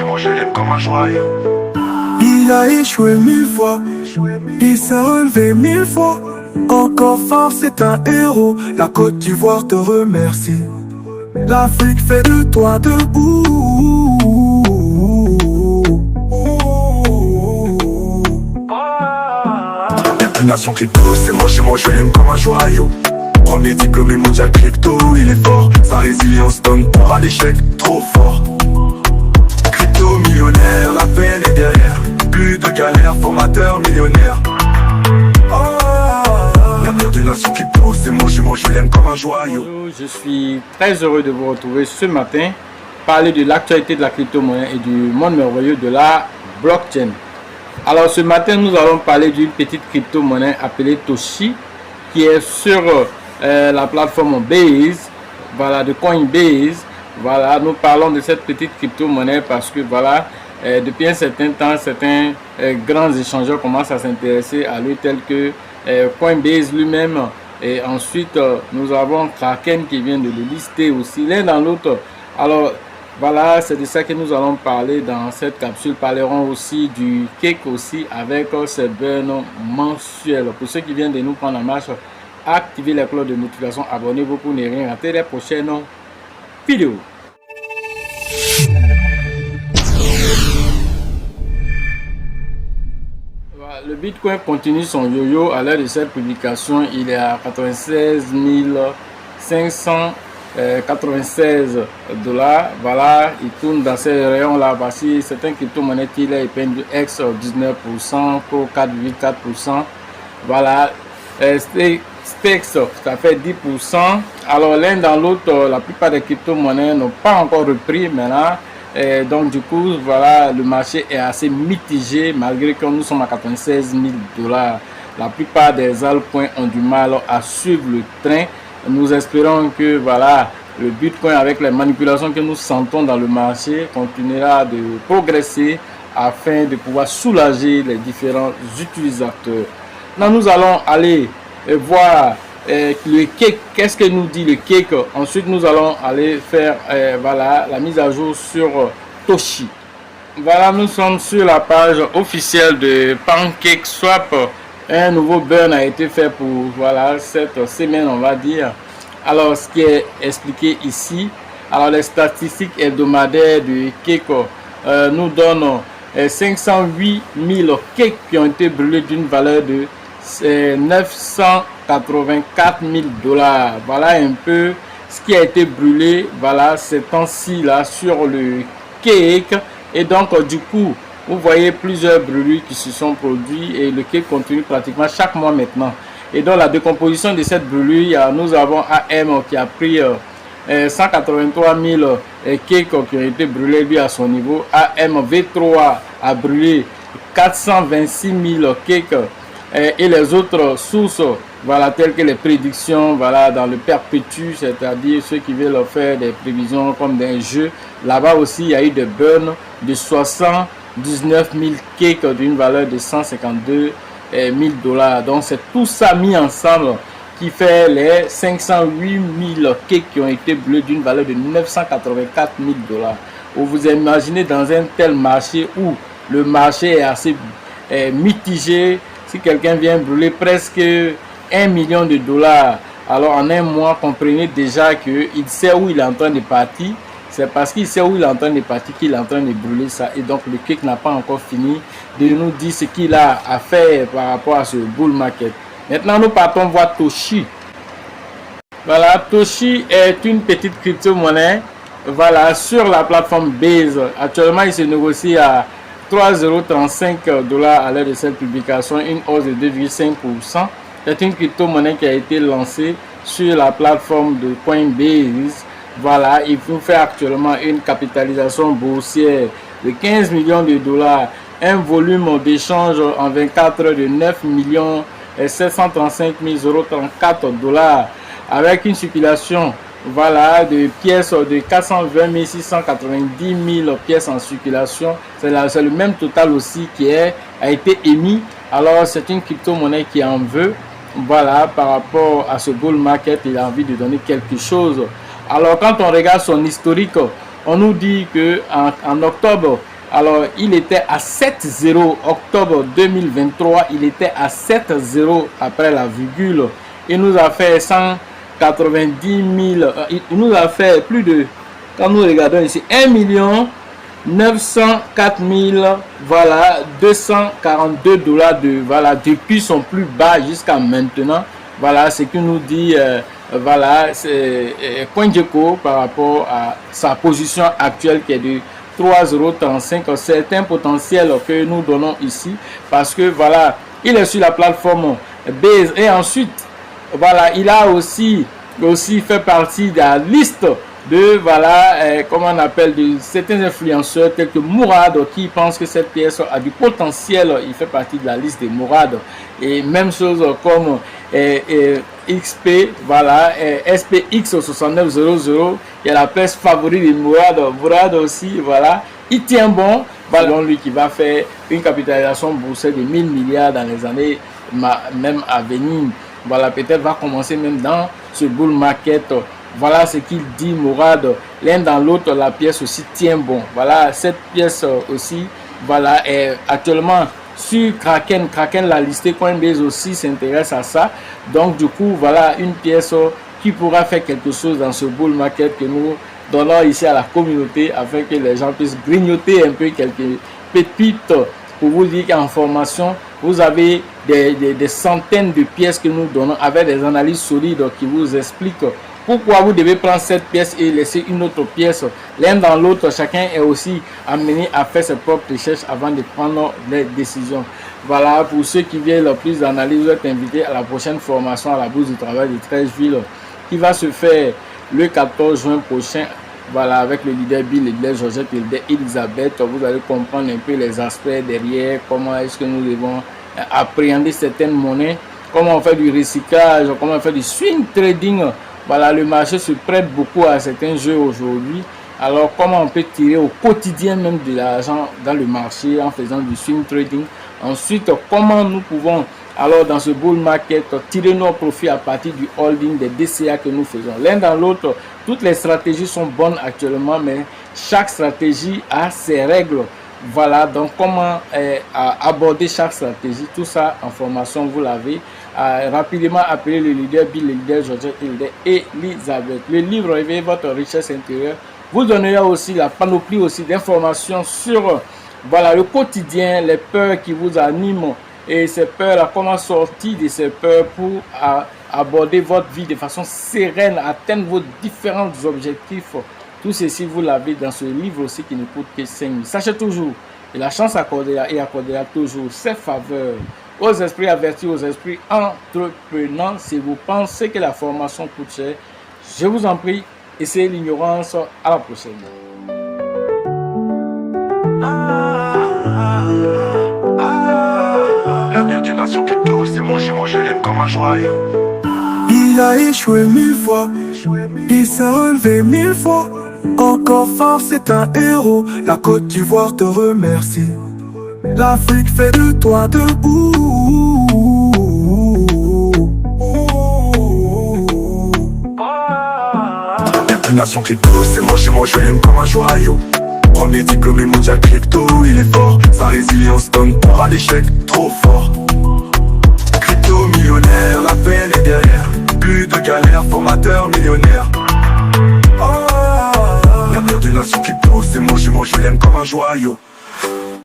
moi je l'aime comme un joyau. Il a échoué 1000 fois, il s'est relevé 1000 fois. Encore fort, c'est un héros. La Côte d'Ivoire te remercie. L'Afrique fait de toi debout. Nation crypto, c'est moi je l'aime comme un joyau. Premier diplômé mondial crypto, il est fort. Sa résilience donne peur à l'échec, trop fort. Crypto millionnaire, la peine est derrière. Plus de galère, formateur millionnaire. L'avenir de Nation crypto, c'est moi je l'aime comme un joyau. Je suis très heureux de vous retrouver ce matin, parler de l'actualité de la crypto-monnaie et du monde merveilleux de la blockchain. Alors ce matin, nous allons parler d'une petite crypto-monnaie appelée Toshi, qui est sur la plateforme Base, voilà, de Coinbase. Voilà, nous parlons de cette petite crypto-monnaie parce que voilà, depuis un certain temps, certains grands échangeurs commencent à s'intéresser à lui, tels que Coinbase lui-même. Et ensuite, nous avons Kraken qui vient de le lister aussi, l'un dans l'autre. Alors, voilà, c'est de ça que nous allons parler dans cette capsule. Parlerons aussi du cake aussi avec ces burns mensuels. Pour ceux qui viennent de nous prendre en marche, activez la cloche de notification, abonnez-vous pour ne rien rater les prochaines vidéos. Voilà, le Bitcoin continue son yo-yo. À l'heure de cette publication, il est à 96 596 $. Voilà, il tourne dans ces rayons là. Voici certains crypto-monnaies qui est épingle X 19%, Co 4,4%. Voilà, Stex ça fait 10%. Alors l'un dans l'autre, la plupart des crypto-monnaies n'ont pas encore repris maintenant. Et donc du coup, voilà, le marché est assez mitigé malgré que nous sommes à 96 000 $. La plupart des altcoins ont du mal à suivre le train. Nous espérons que voilà, le Bitcoin, avec les manipulations que nous sentons dans le marché, continuera de progresser afin de pouvoir soulager les différents utilisateurs. Là, nous allons aller voir le cake. Qu'est-ce que nous dit le cake? Ensuite, nous allons aller faire voilà, la mise à jour sur Toshi. Voilà, nous sommes sur la page officielle de PancakeSwap. Un nouveau burn a été fait pour voilà, cette semaine, on va dire. Alors, ce qui est expliqué ici, alors les statistiques hebdomadaires de cake nous donnent 508 000 cakes qui ont été brûlés d'une valeur de 984 000 $. Voilà un peu ce qui a été brûlé, voilà, ces temps-ci là sur le cake. Et donc, du coup, vous voyez plusieurs brûlures qui se sont produits et le cake continue pratiquement chaque mois maintenant. Et dans la décomposition de cette brûlure, nous avons AM qui a pris 183 000 cakes qui ont été brûlés lui à son niveau. AMV3 a brûlé 426 000 cakes et les autres sources, voilà, telles que les prédictions, voilà, dans le perpétue, c'est-à-dire ceux qui veulent faire des prévisions comme des jeux. Là-bas aussi, il y a eu des burns de 79 000 cakes d'une valeur de 152 000 $. Donc, c'est tout ça mis ensemble qui fait les 508 000 cakes qui ont été brûlés d'une valeur de 984 000 $. Vous imaginez dans un tel marché où le marché est assez mitigé, si quelqu'un vient brûler presque 1 million de $, alors en un mois, comprenez déjà qu'il sait où il est en train de partir. C'est parce qu'il sait où il est en train de partir qu'il est en train de brûler ça. Et donc le cake n'a pas encore fini de nous dire ce qu'il a à faire par rapport à ce bull market. Maintenant, nous partons voir Toshi. Voilà, Toshi est une petite crypto-monnaie, voilà, sur la plateforme Base. Actuellement, il se négocie à 3,35 $ à l'heure de cette publication, une hausse de 2,5%. C'est une crypto-monnaie qui a été lancée sur la plateforme de Coinbase. Voilà, il faut faire actuellement une capitalisation boursière de 15 millions de $, un volume d'échange en 24 heures de 9 735 034 $, avec une circulation, voilà, de pièces de 420 690 000 pièces en circulation. C'est le même total aussi qui a été émis. Alors c'est une crypto-monnaie qui en veut, voilà, par rapport à ce bull market. Il a envie de donner quelque chose. Alors quand on regarde son historique, on nous dit que en octobre, alors il était à 7,0, octobre 2023, il était à 7,0 après la virgule. Il nous a fait 190 000, il nous a fait plus de, quand nous regardons ici, 1 904 000, voilà, 242 $ de, voilà, depuis son plus bas jusqu'à maintenant. Voilà ce que nous dit, voilà, CoinGecko par rapport à sa position actuelle qui est de 3,35 €. C'est un potentiel que nous donnons ici parce que, voilà, il est sur la plateforme Base et ensuite, voilà, il a aussi fait partie de la liste de, voilà, comment on appelle, de certains influenceurs tels que Mourad qui pensent que cette pièce a du potentiel. Il fait partie de la liste de Mourad. Et même chose comme XP, voilà, SPX 6900, qui est la pièce favorite de Mourad. Mourad aussi, voilà, il tient bon. Voilà, lui qui va faire une capitalisation boursière de 1000 milliards dans les années même à venir. Voilà, peut-être va commencer même dans ce bull market. Voilà ce qu'il dit, Mourad. L'un dans l'autre, la pièce aussi tient bon. Voilà, cette pièce aussi, voilà, est actuellement sur Kraken. Kraken l'a listé, Coinbase aussi s'intéresse à ça. Donc, du coup, voilà une pièce qui pourra faire quelque chose dans ce bull market que nous donnons ici à la communauté afin que les gens puissent grignoter un peu quelques pépites. Pour vous dire qu'en formation, vous avez des centaines de pièces que nous donnons avec des analyses solides qui vous expliquent pourquoi vous devez prendre cette pièce et laisser une autre pièce. L'un dans l'autre, chacun est aussi amené à faire ses propres recherches avant de prendre les décisions. Voilà, pour ceux qui veulent plus d'analyse, vous êtes invités à la prochaine formation à la Bourse du Travail de Treichville qui va se faire le 14 juin prochain. Voilà, avec le leader Bill, le leader Georgette, le leader Elisabeth, vous allez comprendre un peu les aspects derrière, comment est-ce que nous devons appréhender certaines monnaies, comment on fait du recyclage, comment on fait du swing trading. Voilà, le marché se prête beaucoup à certains jeux aujourd'hui. Alors, comment on peut tirer au quotidien même de l'argent dans le marché en faisant du swing trading. Ensuite, comment nous pouvons, alors dans ce bull market, tirer nos profits à partir du holding des DCA que nous faisons. L'un dans l'autre, toutes les stratégies sont bonnes actuellement, mais chaque stratégie a ses règles. Voilà, donc comment aborder chaque stratégie, tout ça en formation, vous l'avez. Rapidement appeler le leader Bill, le leader Georgette et le leader Elisabeth. Le livre Réveillez votre richesse intérieure vous donnera aussi la panoplie aussi d'informations sur, voilà, le quotidien, les peurs qui vous animent et ces peurs-là, comment sortir de ces peurs pour aborder votre vie de façon sereine, atteindre vos différents objectifs. Tout ceci, vous l'avez dans ce livre aussi qui ne coûte que 5 000. Sachez toujours que la chance accordera et accordera toujours ses faveurs aux esprits avertis, aux esprits entreprenants. Si vous pensez que la formation coûte cher, je vous en prie, essayez l'ignorance. À la prochaine. L'avenir d'une nation crypto, c'est manger, je l'aime comme un joyau. Il a échoué 1000 fois, il s'est relevé 1000 fois. Encore fort, c'est un héros. La Côte d'Ivoire te remercie. L'Afrique fait de toi debout. L'avenir d'une nation crypto, c'est moi je l'aime comme un joyau. Premier diplômé mondial crypto, il est fort. Sa résilience donne peur à l'échec, trop fort. Crypto millionnaire, la peine est derrière. Plus de galère, formateur millionnaire. L'avenir d'une nation crypto, c'est moi je l'aime comme un joyau.